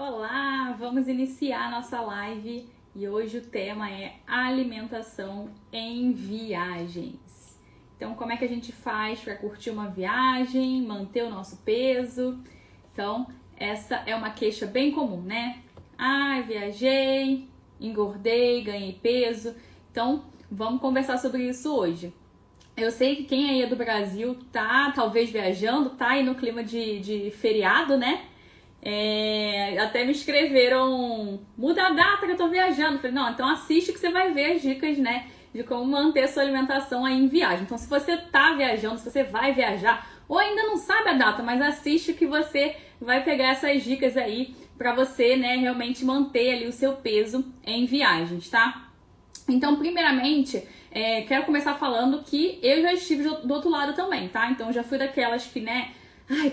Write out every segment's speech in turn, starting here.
Olá, vamos iniciar nossa live e hoje o tema é alimentação em viagens. Então, como é que a gente faz para curtir uma viagem, manter o nosso peso? Então, essa é uma queixa bem comum, né? Viajei, engordei, ganhei peso. Então, vamos conversar sobre isso hoje. Eu sei que quem aí é do Brasil tá talvez viajando, tá aí no clima de feriado, né? Até me escreveram, muda a data que eu tô viajando. Falei, não, então assiste que você vai ver as dicas, né, de como manter a sua alimentação aí em viagem. Então, se você tá viajando, se você vai viajar, ou ainda não sabe a data, mas assiste que você vai pegar essas dicas aí pra você, né, realmente manter ali o seu peso em viagens, tá? Então, primeiramente, quero começar falando que eu já estive do outro lado também, tá? Então, já fui daquelas que, né,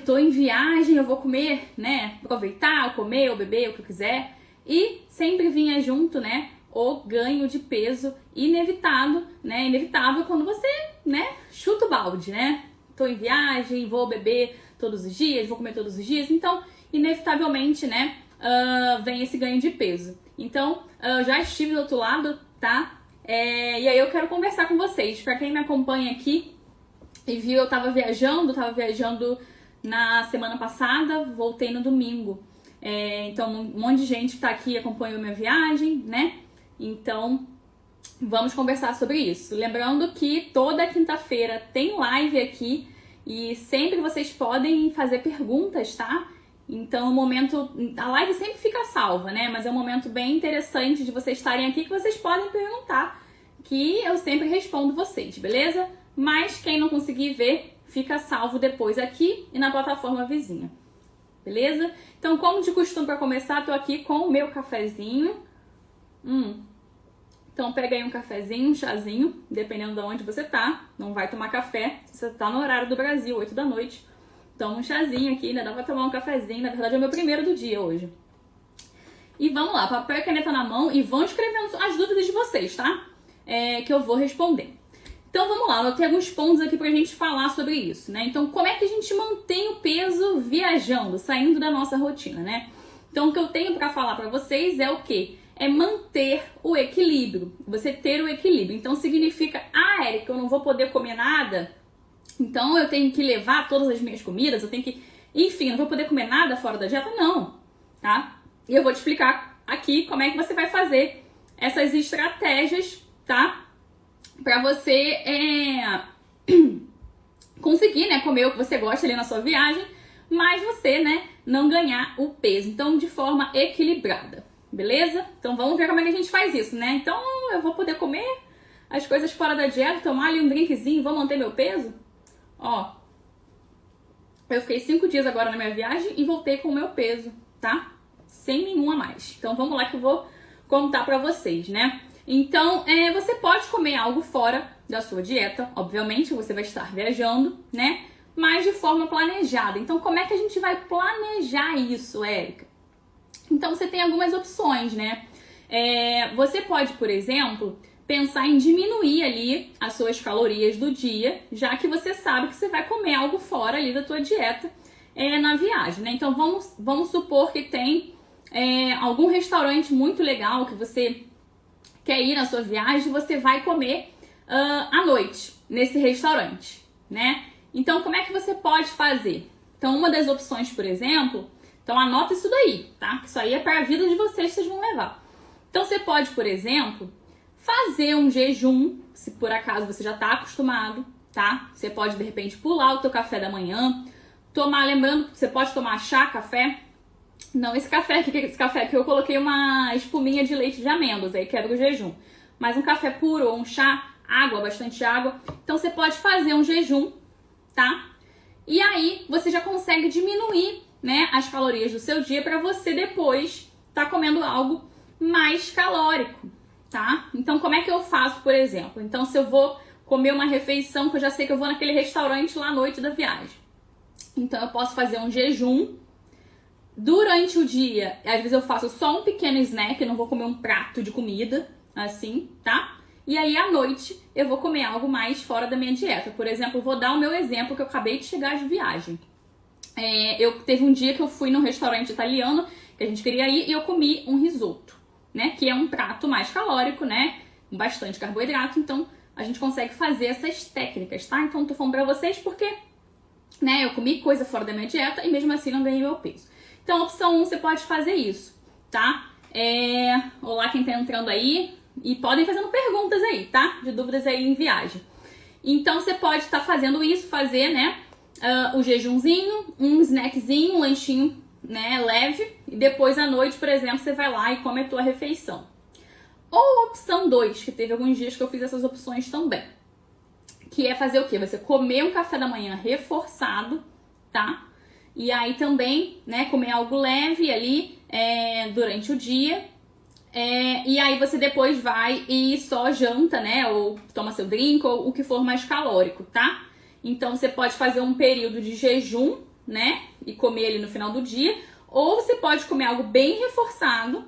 tô em viagem, eu vou comer, né? Aproveitar, comer ou beber, o que eu quiser. E sempre vinha junto, né? O ganho de peso inevitável, né? Inevitável quando você, né? Chuta o balde, né? Tô em viagem, vou beber todos os dias, vou comer todos os dias. Então, inevitavelmente, né? Vem esse ganho de peso. Então, já estive do outro lado, tá? E aí eu quero conversar com vocês. Pra quem me acompanha aqui e viu, eu tava viajando na semana passada, voltei no domingo. Então, um monte de gente que tá aqui acompanhou minha viagem, né? Então, vamos conversar sobre isso. Lembrando que toda quinta-feira tem live aqui e sempre vocês podem fazer perguntas, tá? Então, a live sempre fica salva, né? Mas é um momento bem interessante de vocês estarem aqui que vocês podem perguntar, que eu sempre respondo vocês, beleza? Mas quem não conseguir ver, fica salvo depois aqui e na plataforma vizinha, beleza? Então, como de costume, para começar, tô aqui com o meu cafezinho. Então, pega aí um cafezinho, um chazinho, dependendo de onde você tá. Não vai tomar café, se você tá no horário do Brasil, 8 da noite. Toma um chazinho aqui, ainda dá pra tomar um cafezinho. Na verdade, é o meu primeiro do dia hoje. E vamos lá, papel e caneta na mão e vão escrevendo as dúvidas de vocês, tá? Que eu vou responder. Então vamos lá, eu tenho alguns pontos aqui pra gente falar sobre isso, né? Então, como é que a gente mantém o peso viajando, saindo da nossa rotina, né? Então, o que eu tenho pra falar pra vocês é o quê? É manter o equilíbrio, você ter o equilíbrio. Então, significa, Érica, eu não vou poder comer nada, então eu tenho que levar todas as minhas comidas, eu tenho que... Enfim, não vou poder comer nada fora da dieta? Não, tá? E eu vou te explicar aqui como é que você vai fazer essas estratégias, tá? Pra você conseguir, né, comer o que você gosta ali na sua viagem, mas você, né, não ganhar o peso. Então, de forma equilibrada, beleza? Então, vamos ver como é que a gente faz isso, né? Então, eu vou poder comer as coisas fora da dieta, tomar ali um drinkzinho, vou manter meu peso? Ó, eu fiquei 5 dias agora na minha viagem e voltei com o meu peso, tá? Sem nenhum a mais. Então, vamos lá que eu vou contar pra vocês, né? Então, você pode comer algo fora da sua dieta, obviamente, você vai estar viajando, né? Mas de forma planejada. Então, como é que a gente vai planejar isso, Érica? Então, você tem algumas opções, né? Você pode, por exemplo, pensar em diminuir ali as suas calorias do dia, já que você sabe que você vai comer algo fora ali da tua dieta na viagem, né? Então, vamos supor que tem algum restaurante muito legal que você quer ir na sua viagem, você vai comer à noite nesse restaurante, né? Então, como é que você pode fazer? Então, uma das opções, por exemplo, então anota isso daí, tá? Isso aí é para a vida de vocês, vocês vão levar. Então, você pode, por exemplo, fazer um jejum, se por acaso você já tá acostumado, tá? Você pode, de repente, pular o teu café da manhã, lembrando que você pode tomar chá, café. Não, esse café aqui eu coloquei uma espuminha de leite de amêndoas, aí quebra o jejum. Mas um café puro ou um chá, água, bastante água. Então você pode fazer um jejum, tá? E aí você já consegue diminuir, né, as calorias do seu dia para você depois tá comendo algo mais calórico, tá? Então como é que eu faço, por exemplo? Então se eu vou comer uma refeição que eu já sei que eu vou naquele restaurante lá à noite da viagem. Então eu posso fazer um jejum. Durante o dia, às vezes eu faço só um pequeno snack, eu não vou comer um prato de comida, assim, tá? E aí, à noite, eu vou comer algo mais fora da minha dieta. Por exemplo, eu vou dar o meu exemplo que eu acabei de chegar de viagem. Teve um dia que eu fui num restaurante italiano que a gente queria ir, e eu comi um risoto, né? Que é um prato mais calórico, né? Com bastante carboidrato, então a gente consegue fazer essas técnicas, tá? Então tô falando pra vocês porque, né, eu comi coisa fora da minha dieta e mesmo assim não ganhei meu peso. Então, opção 1, você pode fazer isso, tá? Olá quem tá entrando aí, e podem fazendo perguntas aí, tá? De dúvidas aí em viagem. Então, você pode estar fazendo isso, fazer, né, o jejumzinho, um snackzinho, um lanchinho, né, leve, e depois à noite, por exemplo, você vai lá e come a tua refeição. Ou opção 2, que teve alguns dias que eu fiz essas opções também, que é fazer o quê? Você comer um café da manhã reforçado, tá? E aí também, né, comer algo leve ali durante o dia. E aí você depois vai e só janta, né? Ou toma seu drink, ou o que for mais calórico, tá? Então você pode fazer um período de jejum, né? E comer ali no final do dia. Ou você pode comer algo bem reforçado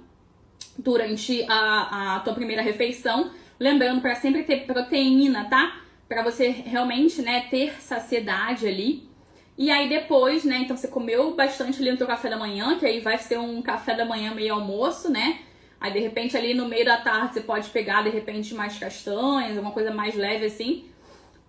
durante a tua primeira refeição. Lembrando para sempre ter proteína, tá? Para você realmente, né, ter saciedade ali. E aí depois, né, então você comeu bastante ali no teu café da manhã, que aí vai ser um café da manhã meio almoço, né? Aí de repente ali no meio da tarde você pode pegar de repente mais castanhas, alguma coisa mais leve assim.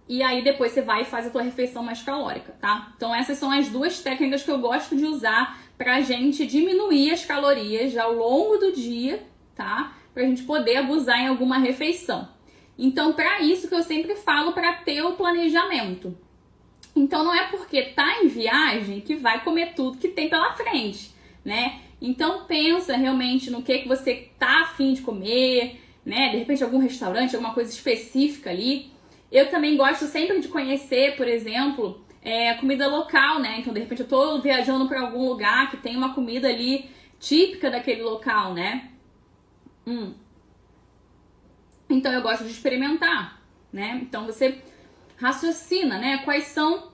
E aí depois você vai e faz a tua refeição mais calórica, tá? Então essas são as duas técnicas que eu gosto de usar pra gente diminuir as calorias ao longo do dia, tá? Pra gente poder abusar em alguma refeição. Então, pra isso que eu sempre falo pra ter o planejamento. Então, não é porque tá em viagem que vai comer tudo que tem pela frente, né? Então, pensa realmente no que você tá afim de comer, né? De repente, algum restaurante, alguma coisa específica ali. Eu também gosto sempre de conhecer, por exemplo, a comida local, né? Então, de repente, eu tô viajando para algum lugar que tem uma comida ali típica daquele local, né? Então, eu gosto de experimentar, né? Então, você raciocina, né? Quais são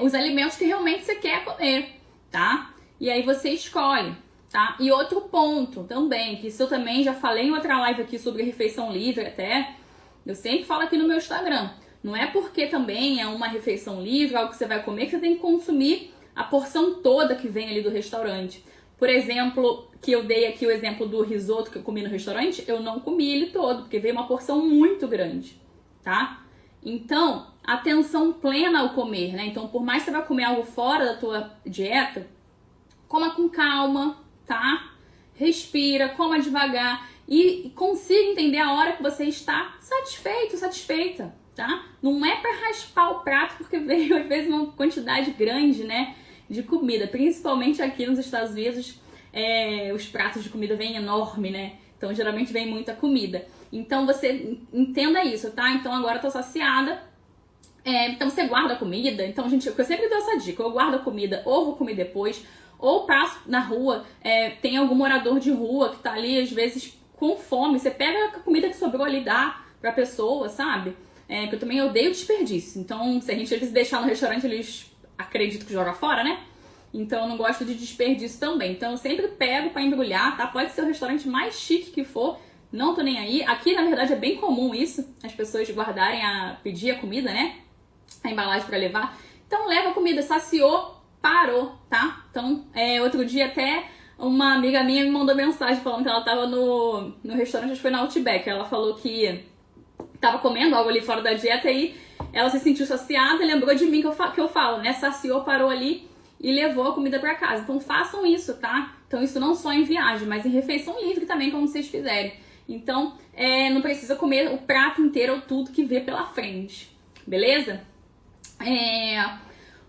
os alimentos que realmente você quer comer, tá? E aí você escolhe, tá? E outro ponto também, que isso eu também já falei em outra live aqui sobre refeição livre até, eu sempre falo aqui no meu Instagram. Não é porque também é uma refeição livre, algo que você vai comer, que você tem que consumir a porção toda que vem ali do restaurante. Por exemplo, que eu dei aqui o exemplo do risoto que eu comi no restaurante, eu não comi ele todo, porque veio uma porção muito grande, tá? Então, atenção plena ao comer, né? Então, por mais que você vai comer algo fora da tua dieta, coma com calma, tá? Respira, coma devagar e consiga entender a hora que você está satisfeito, satisfeita, tá? Não é para raspar o prato porque veio às vezes uma quantidade grande, né, de comida, principalmente aqui nos Estados Unidos, os pratos de comida vêm enorme, né? Então geralmente vem muita comida. Então você entenda isso, tá? Então agora eu tô saciada. Então você guarda a comida. Então, gente, eu sempre dou essa dica. Eu guardo a comida, ou vou comer depois, ou passo na rua, tem algum morador de rua que tá ali, às vezes, com fome. Você pega a comida que sobrou ali e dá pra pessoa, sabe? Porque eu também odeio desperdício. Então, se a gente eles deixar no restaurante, eles acreditam que joga fora, né? Então, eu não gosto de desperdício também. Então, eu sempre pego pra embrulhar, tá? Pode ser o restaurante mais chique que for. Não tô nem aí. Aqui, na verdade, é bem comum isso. As pessoas guardarem pedir a comida, né? A embalagem pra levar. Então, leva a comida, saciou, parou, tá? Então, outro dia até uma amiga minha me mandou mensagem falando que ela tava no restaurante, acho que foi na Outback. Ela falou que tava comendo algo ali fora da dieta e ela se sentiu saciada e lembrou de mim que eu falo, né? Saciou, parou ali e levou a comida pra casa. Então, façam isso, tá? Então, isso não só em viagem, mas em refeição livre também, como vocês fizerem. Então, não precisa comer o prato inteiro ou tudo que vê pela frente, beleza?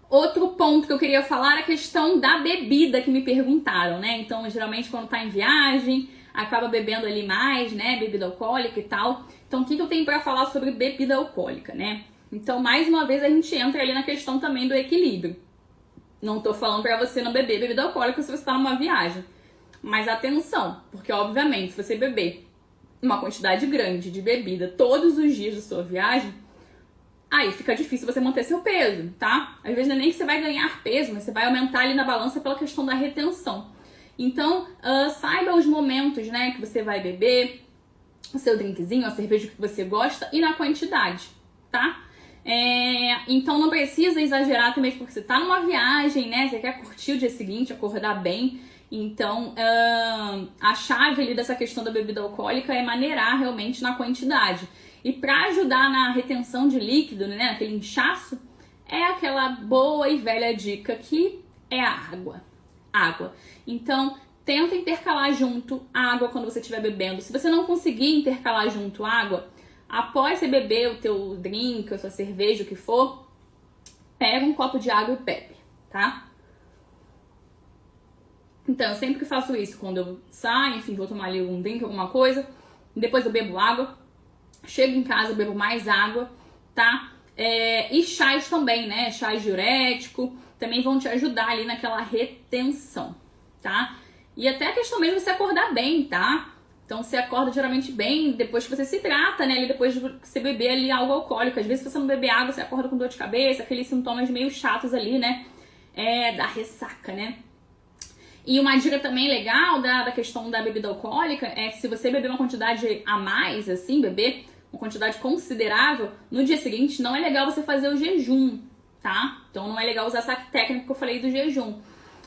Outro ponto que eu queria falar é a questão da bebida que me perguntaram, né? Então, geralmente, quando tá em viagem, acaba bebendo ali mais, né? Bebida alcoólica e tal. Então, o que eu tenho pra falar sobre bebida alcoólica, né? Então, mais uma vez, a gente entra ali na questão também do equilíbrio. Não tô falando pra você não beber bebida alcoólica se você tá numa viagem. Mas atenção, porque, obviamente, se você beber uma quantidade grande de bebida todos os dias da sua viagem, aí fica difícil você manter seu peso, tá? Às vezes não é nem que você vai ganhar peso, mas você vai aumentar ali na balança pela questão da retenção. Então, saiba os momentos, né, que você vai beber o seu drinkzinho, a cerveja que você gosta e na quantidade, tá? Então não precisa exagerar também porque você tá numa viagem, né? Você quer curtir o dia seguinte, acordar bem. Então, a chave ali dessa questão da bebida alcoólica é maneirar realmente na quantidade. E para ajudar na retenção de líquido, né, aquele inchaço, é aquela boa e velha dica que é a água. Água. Então, tenta intercalar junto água quando você estiver bebendo. Se você não conseguir intercalar junto água, após você beber o teu drink, a sua cerveja, o que for, pega um copo de água e bebe, tá? Então, eu sempre faço isso. Quando eu saio, enfim, vou tomar ali um drink, alguma coisa, depois eu bebo água, chego em casa, eu bebo mais água, tá? E chás também, né? Chás diurético, também vão te ajudar ali naquela retenção, tá? E até a questão mesmo de você acordar bem, tá? Então você acorda geralmente bem depois que você se hidrata, né? Ali depois de você beber ali algo alcoólico. Às vezes se você não beber água, você acorda com dor de cabeça, aqueles sintomas meio chatos ali, né? Da ressaca, né? E uma dica também legal da questão da bebida alcoólica é que se você beber uma quantidade a mais, assim, beber uma quantidade considerável, no dia seguinte não é legal você fazer o jejum, tá? Então não é legal usar essa técnica que eu falei do jejum,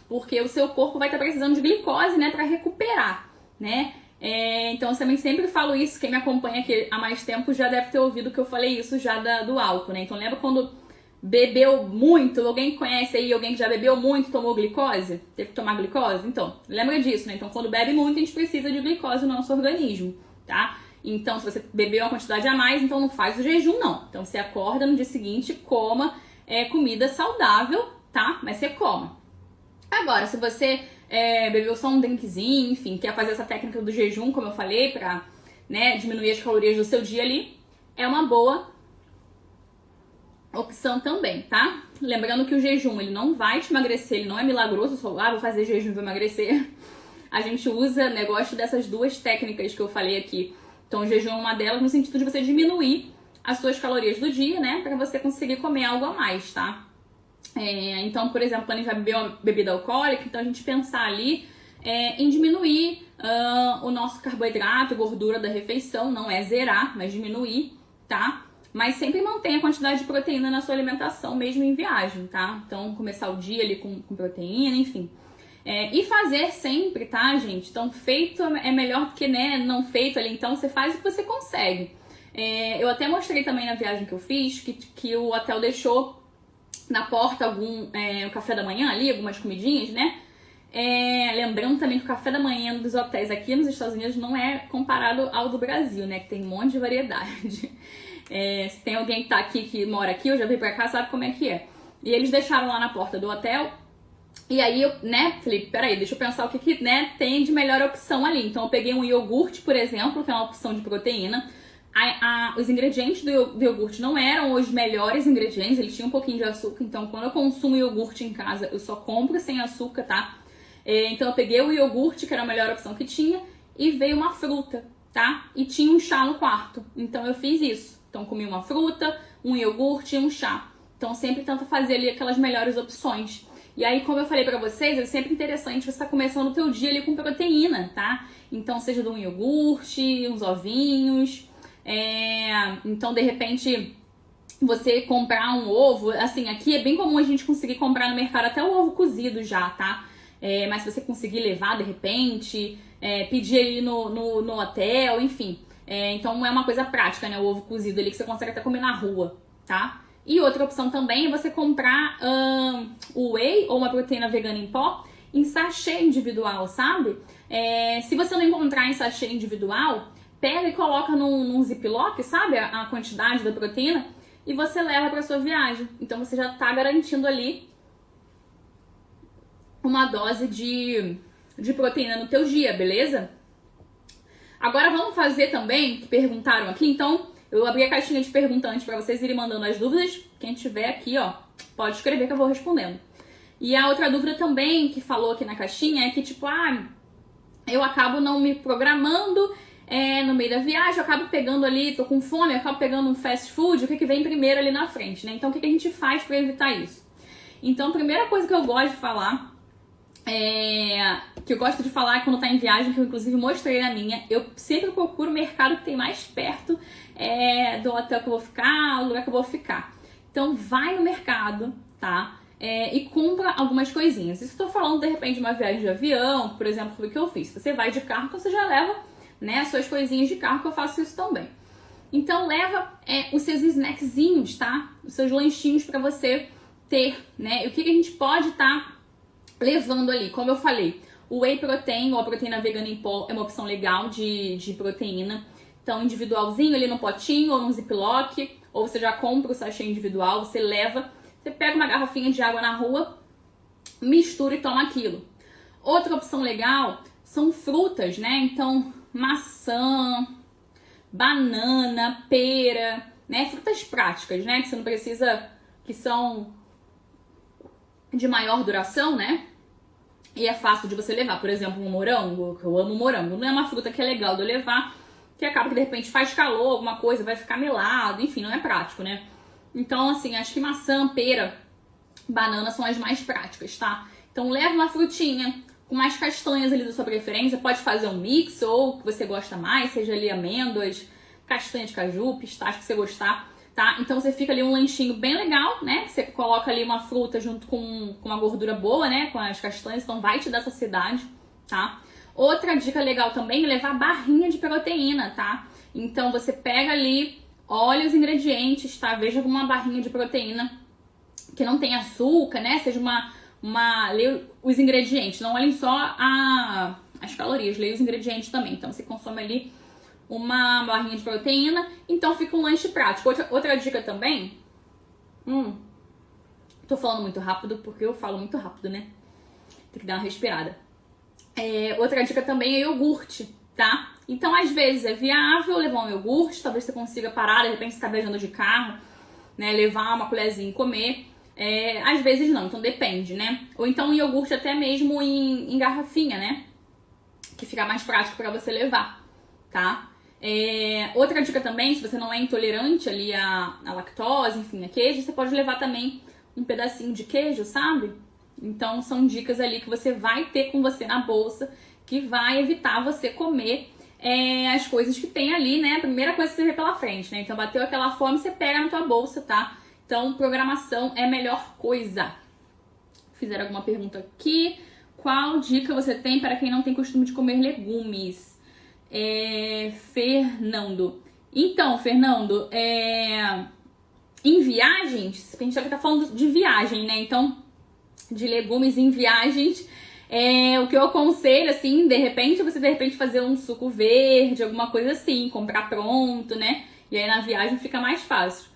porque o seu corpo vai estar precisando de glicose, né, para recuperar, né? Então eu também sempre falo isso, quem me acompanha aqui há mais tempo já deve ter ouvido que eu falei isso já do álcool, né? Então lembra quando bebeu muito, alguém que conhece aí, alguém que já bebeu muito, tomou glicose? Teve que tomar glicose? Então, lembra disso, né? Então quando bebe muito, a gente precisa de glicose no nosso organismo, tá? Então, se você bebeu uma quantidade a mais, então não faz o jejum, não. Então, você acorda no dia seguinte, coma comida saudável, tá? Mas você coma. Agora, se você bebeu só um drinkzinho, enfim, quer fazer essa técnica do jejum, como eu falei, pra, né, diminuir as calorias do seu dia ali, é uma boa opção também, tá? Lembrando que o jejum, ele não vai te emagrecer, ele não é milagroso, só vou fazer jejum e vou emagrecer. A gente usa, né, gosto dessas duas técnicas que eu falei aqui. Então, o jejum é uma delas no sentido de você diminuir as suas calorias do dia, né? Pra você conseguir comer algo a mais, tá? Então, por exemplo, quando a gente vai beber uma bebida alcoólica, então a gente pensar ali em diminuir o nosso carboidrato, gordura da refeição, não é zerar, mas diminuir, tá? Mas sempre mantenha a quantidade de proteína na sua alimentação, mesmo em viagem, tá? Então, começar o dia ali com proteína, enfim. E fazer sempre, tá, gente? Então, feito é melhor do que, né, não feito ali. Então, você faz o que você consegue. Eu até mostrei também na viagem que eu fiz que o hotel deixou na porta o café da manhã ali, algumas comidinhas, né? Lembrando também que o café da manhã dos hotéis aqui nos Estados Unidos não é comparado ao do Brasil, né? Que tem um monte de variedade. Se tem alguém que tá aqui, que mora aqui, eu já vim pra cá, sabe como é que é. E eles deixaram lá na porta do hotel. E aí eu, né, falei, peraí, deixa eu pensar o que né, tem de melhor opção ali. Então eu peguei um iogurte, por exemplo, que é uma opção de proteína. Os ingredientes do iogurte não eram os melhores ingredientes, eles tinham um pouquinho de açúcar. Então quando eu consumo iogurte em casa, eu só compro sem açúcar, tá? Então eu peguei o iogurte, que era a melhor opção que tinha, e veio uma fruta, tá? E tinha um chá no quarto. Então eu fiz isso. Então comi uma fruta, um iogurte e um chá. Então sempre tento fazer ali aquelas melhores opções. E aí, como eu falei pra vocês, é sempre interessante você estar começando o teu dia ali com proteína, tá? Então, seja de um iogurte, uns ovinhos. Então, de repente, você comprar um ovo. Assim, aqui é bem comum a gente conseguir comprar no mercado até o ovo cozido já, tá? Mas se você conseguir levar, de repente, pedir ali no hotel, enfim. Então, é uma coisa prática, né? O ovo cozido ali que você consegue até comer na rua, tá? E outra opção também é você comprar o whey ou uma proteína vegana em pó em sachê individual, sabe? Se você não encontrar em sachê individual, pega e coloca num ziplock, sabe? A quantidade da proteína e você leva para sua viagem. Então você já tá garantindo ali uma dose de proteína no teu dia, beleza? Agora vamos fazer também, que perguntaram aqui, então... Eu abri a caixinha de perguntantes para vocês irem mandando as dúvidas. Quem tiver aqui, ó, pode escrever que eu vou respondendo. E a outra dúvida também que falou aqui na caixinha é que, tipo, eu acabo não me programando no meio da viagem, eu acabo pegando ali, tô com fome, eu acabo pegando um fast food, o que vem primeiro ali na frente, né? Então, o que a gente faz para evitar isso? Então, a primeira coisa que eu gosto de falar que eu gosto de falar quando tá em viagem, que eu inclusive mostrei na minha, eu sempre procuro o mercado que tem mais perto do hotel que eu vou ficar, o lugar que eu vou ficar. Então vai no mercado, tá? e compra algumas coisinhas. Isso estou falando, de repente, de uma viagem de avião, por exemplo, foi o que eu fiz. Você vai de carro, então você já leva, né, as suas coisinhas de carro, que eu faço isso também. Então leva os seus snackzinhos, tá? Os seus lanchinhos para você ter, né? E o que a gente pode estar levando ali? Como eu falei, o whey protein ou a proteína vegana em pó é uma opção legal de proteína. Então, individualzinho ali no potinho ou no ziplock, ou você já compra o sachê individual, você leva, você pega uma garrafinha de água na rua, mistura e toma aquilo. Outra opção legal são frutas, né? Então, maçã, banana, pera, né? Frutas práticas, né? Que você não precisa, que são de maior duração, né? E é fácil de você levar. Por exemplo, um morango, que eu amo morango. Não é uma fruta que é legal de eu levar, que acaba que de repente faz calor, alguma coisa, vai ficar melado, enfim, não é prático, né? Então, assim, acho que maçã, pera, banana são as mais práticas, tá? Então, leva uma frutinha com mais castanhas ali da sua preferência. Pode fazer um mix ou o que você gosta mais, seja ali amêndoas, castanha de caju, pistache, que você gostar, tá? Então, você fica ali um lanchinho bem legal, né? Você coloca ali uma fruta junto com uma gordura boa, né? Com as castanhas, então vai te dar saciedade, tá? Outra dica legal também é levar barrinha de proteína, tá? Então, você pega ali, olha os ingredientes, tá? Veja uma barrinha de proteína que não tem açúcar, né? Seja leia os ingredientes, não olhem só as calorias, leia os ingredientes também. Então, você consome ali uma barrinha de proteína, então fica um lanche prático. Outra dica também, tô falando muito rápido porque eu falo muito rápido, né? Tem que dar uma respirada. Outra dica também é iogurte, tá? Então, às vezes é viável levar um iogurte, talvez você consiga parar, de repente você tá viajando de carro, né? Levar uma colherzinha e comer. Às vezes não, então depende, né? Ou então um iogurte até mesmo em garrafinha, né? Que fica mais prático para você levar, tá? Outra dica também, se você não é intolerante ali à lactose, enfim, a queijo, você pode levar também um pedacinho de queijo, sabe? Então são dicas ali que você vai ter com você na bolsa, que vai evitar você comer as coisas que tem ali, né? A primeira coisa que você vê pela frente, né? Então bateu aquela fome, você pega na tua bolsa, tá? Então programação é a melhor coisa. Fizeram alguma pergunta aqui. Qual dica você tem para quem não tem costume de comer legumes? Fernando. Então, Fernando, em viagens, a gente já tá falando de viagem, né? Então, de legumes em viagens, o que eu aconselho, assim, de repente fazer um suco verde, alguma coisa assim, comprar pronto, né? E aí na viagem fica mais fácil.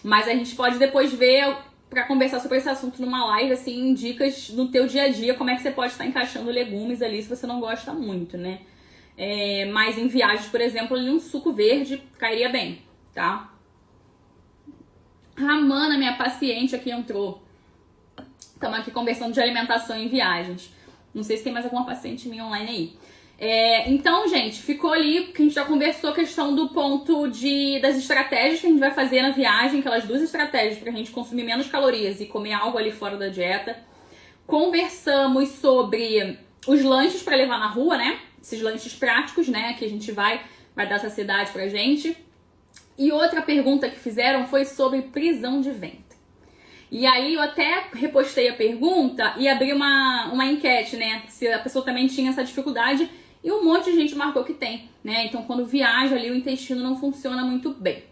Mas a gente pode depois ver, pra conversar sobre esse assunto numa live, assim, dicas no teu dia a dia, como é que você pode estar encaixando legumes ali se você não gosta muito, né? Mas em viagens, por exemplo, ali um suco verde cairia bem, tá? Ramana, minha paciente aqui entrou. Estamos aqui conversando de alimentação em viagens. Não sei se tem mais alguma paciente minha online aí. Então, gente, ficou ali que a gente já conversou a questão do ponto das estratégias que a gente vai fazer na viagem, aquelas duas estratégias pra gente consumir menos calorias e comer algo ali fora da dieta. Conversamos sobre os lanches para levar na rua, né? Esses lanches práticos, né? Que a gente vai dar saciedade pra gente. E outra pergunta que fizeram foi sobre prisão de ventre. E aí eu até repostei a pergunta e abri uma enquete, né? Se a pessoa também tinha essa dificuldade. E um monte de gente marcou que tem, né? Então, quando viaja ali, o intestino não funciona muito bem.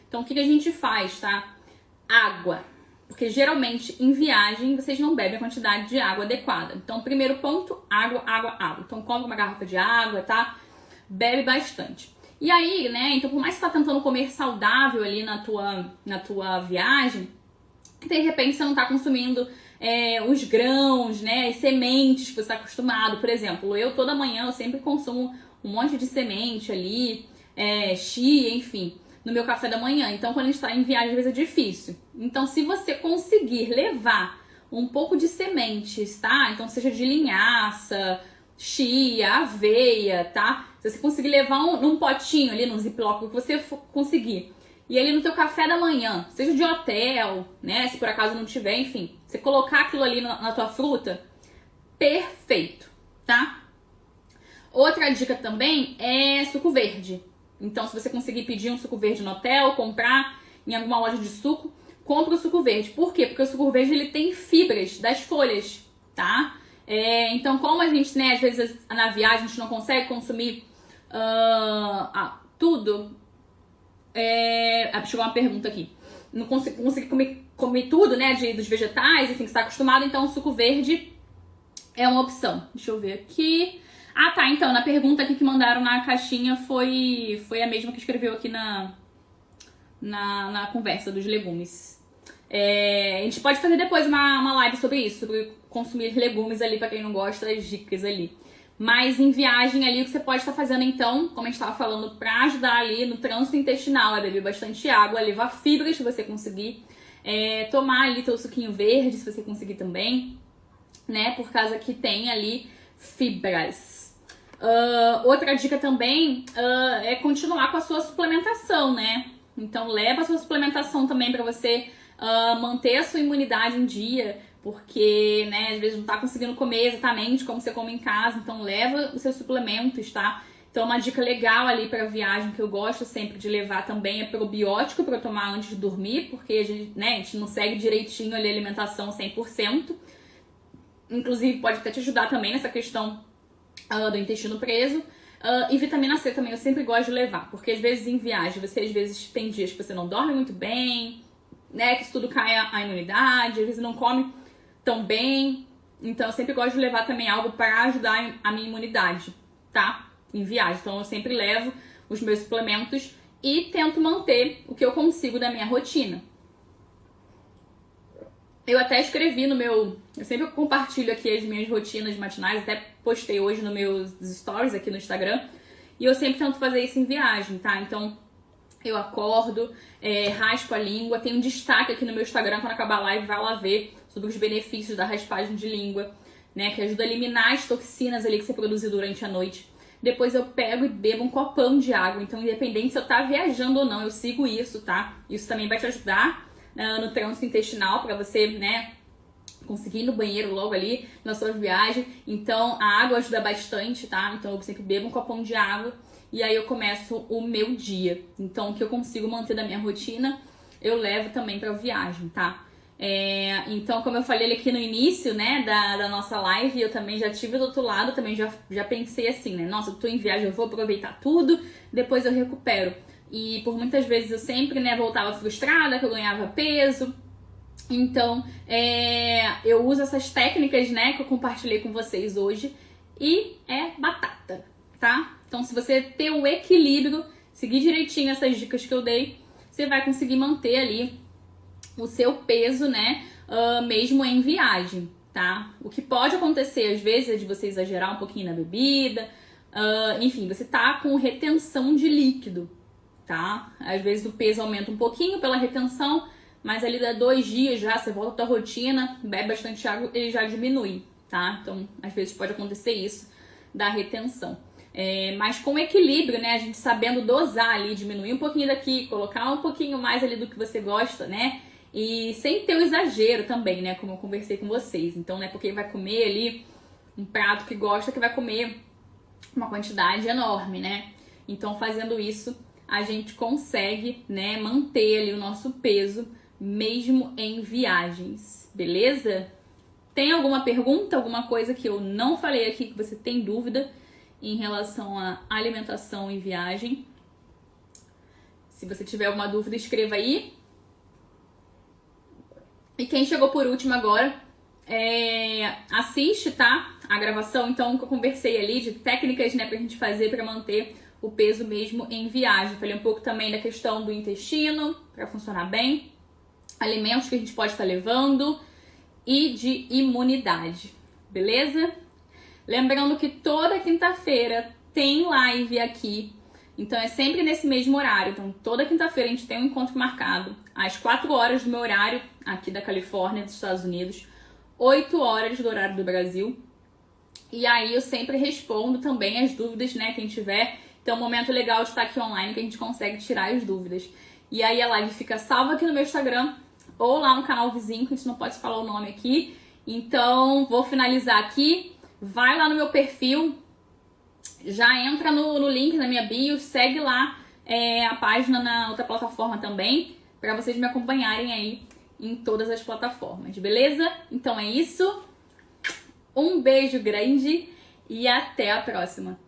Então, o que a gente faz, tá? Água. Porque, geralmente, em viagem, vocês não bebem a quantidade de água adequada. Então, primeiro ponto, água, água, água. Então, compra uma garrafa de água, tá? Bebe bastante. E aí, né? Então, por mais que você tá tentando comer saudável ali na tua viagem, de repente você não tá consumindo os grãos, né, as sementes que você está acostumado. Por exemplo, eu toda manhã eu sempre consumo um monte de semente ali, chia, enfim, no meu café da manhã. Então, quando a gente está em viagem, às vezes é difícil. Então, se você conseguir levar um pouco de sementes, tá? Então, seja de linhaça, chia, aveia, tá? Se você conseguir levar num potinho ali, num ziplock, que você conseguir. E ali no teu café da manhã, seja de hotel, né? Se por acaso não tiver, enfim. Você colocar aquilo ali na tua fruta, perfeito, tá? Outra dica também é suco verde. Então, se você conseguir pedir um suco verde no hotel, comprar em alguma loja de suco, compra o suco verde. Por quê? Porque o suco verde ele tem fibras das folhas, tá? Então, como a gente, né, às vezes na viagem a gente não consegue consumir tudo. Chegou uma pergunta aqui. Não consegui comer tudo, né, dos vegetais, enfim, que está acostumado, então o suco verde é uma opção. Deixa eu ver aqui. Ah, tá, então, na pergunta aqui que mandaram na caixinha foi a mesma que escreveu aqui na conversa dos legumes. A gente pode fazer depois uma live sobre isso, sobre consumir legumes ali, pra quem não gosta, as dicas ali. Mas em viagem ali, o que você pode estar fazendo então, como a gente estava falando, pra ajudar ali no trânsito intestinal, é beber bastante água, levar fibras se você conseguir, tomar ali teu suquinho verde se você conseguir também, né, por causa que tem ali fibras. Outra dica também é continuar com a sua suplementação, né? Então leva a sua suplementação também para você manter a sua imunidade em dia, porque, né, às vezes não tá conseguindo comer exatamente como você come em casa, então leva os seus suplementos, tá? Então uma dica legal ali para viagem que eu gosto sempre de levar também é probiótico para tomar antes de dormir, porque a gente não segue direitinho ali a alimentação 100%. Inclusive pode até te ajudar também nessa questão do intestino preso. E vitamina C também eu sempre gosto de levar, porque às vezes em viagem você às vezes tem dias que você não dorme muito bem, né, que isso tudo cai a imunidade, às vezes não come tão bem, então eu sempre gosto de levar também algo para ajudar a minha imunidade, tá? Em viagem, então eu sempre levo os meus suplementos e tento manter o que eu consigo da minha rotina. Eu até escrevi no meu... Eu sempre compartilho aqui as minhas rotinas matinais, até postei hoje nos meus stories aqui no Instagram. E eu sempre tento fazer isso em viagem, tá? Então, eu acordo, raspo a língua. Tem um destaque aqui no meu Instagram, quando acabar a live, vai lá ver sobre os benefícios da raspagem de língua, né? Que ajuda a eliminar as toxinas ali que você produziu durante a noite. Depois eu pego e bebo um copão de água. Então, independente se eu tá viajando ou não, eu sigo isso, tá? Isso também vai te ajudar no trânsito intestinal, para você, né, conseguir ir no banheiro logo ali na sua viagem. Então a água ajuda bastante, tá? Então eu sempre bebo um copão de água e aí eu começo o meu dia. Então o que eu consigo manter da minha rotina eu levo também para viagem, tá? Então, como eu falei aqui no início, né, da nossa live, eu também já tive do outro lado, também já pensei assim, né? Nossa, eu tô em viagem, eu vou aproveitar tudo, depois eu recupero. E por muitas vezes eu sempre, né, voltava frustrada, que eu ganhava peso. Então, eu uso essas técnicas, né, que eu compartilhei com vocês hoje. E é batata, tá? Então, se você ter o equilíbrio, seguir direitinho essas dicas que eu dei, você vai conseguir manter ali o seu peso, né, mesmo em viagem, tá? O que pode acontecer, às vezes, é de você exagerar um pouquinho na bebida. Enfim, você tá com retenção de líquido, tá? Às vezes o peso aumenta um pouquinho pela retenção, mas ali dá 2 dias já, você volta à tua rotina, bebe bastante água, ele já diminui, tá? Então, às vezes pode acontecer isso da retenção. Mas com equilíbrio, né? A gente sabendo dosar ali, diminuir um pouquinho daqui, colocar um pouquinho mais ali do que você gosta, né? E sem ter o exagero também, né? Como eu conversei com vocês. Então, não é porque vai comer ali um prato que gosta que vai comer uma quantidade enorme, né? Então, fazendo isso, a gente consegue, né, manter ali o nosso peso mesmo em viagens, beleza? Tem alguma pergunta, alguma coisa que eu não falei aqui que você tem dúvida em relação à alimentação em viagem? Se você tiver alguma dúvida, escreva aí. E quem chegou por último agora, assiste, tá? A gravação, então, que eu conversei ali de técnicas, né, pra gente fazer pra manter o peso mesmo em viagem. Falei um pouco também da questão do intestino, para funcionar bem, alimentos que a gente pode estar levando e de imunidade, beleza? Lembrando que toda quinta-feira tem live aqui, então é sempre nesse mesmo horário. Então toda quinta-feira a gente tem um encontro marcado às 4 horas do meu horário aqui da Califórnia, dos Estados Unidos, 8 horas do horário do Brasil. E aí eu sempre respondo também as dúvidas, né, quem tiver. Então, é um momento legal de estar aqui online que a gente consegue tirar as dúvidas. E aí a live fica salva aqui no meu Instagram ou lá no canal vizinho, que a gente não pode falar o nome aqui. Então, vou finalizar aqui. Vai lá no meu perfil, já entra no link na minha bio, segue lá a página na outra plataforma também, para vocês me acompanharem aí em todas as plataformas, beleza? Então é isso. Um beijo grande e até a próxima!